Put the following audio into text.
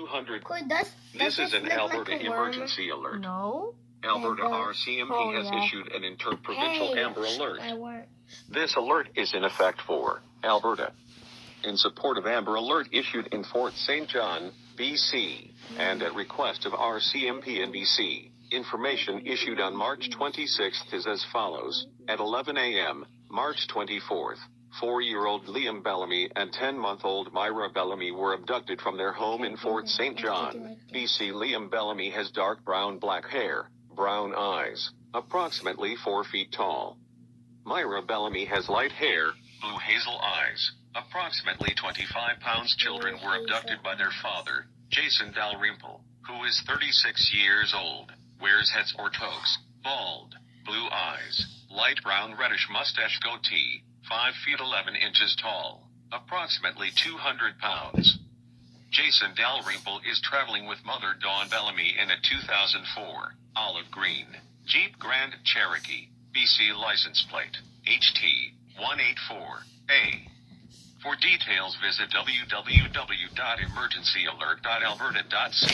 200. This is an Alberta like emergency alert. No. Alberta RCMP has issued an interprovincial Amber Alert. This alert is in effect for Alberta. In support of Amber Alert issued in Fort St. John, BC, and at request of RCMP and BC, information issued on March 26th is as follows. At 11 a.m., March 24th, 4-year-old Liam Bellamy and 10-month-old Myra Bellamy were abducted from their home in Fort St. John, BC. Liam Bellamy has dark brown-black hair, brown eyes, approximately 4 feet tall. Myra Bellamy has light hair, blue hazel eyes, approximately 25 pounds. Children were abducted by their father, Jason Dalrymple, who is 36 years old, wears hats or toques, bald, blue eyes, light brown reddish mustache goatee, 5 feet 11 inches tall, approximately 200 pounds. Jason Dalrymple is traveling with mother Dawn Bellamy in a 2004 olive green Jeep Grand Cherokee, BC license plate, HT184A. For details visit www.emergencyalert.alberta.ca.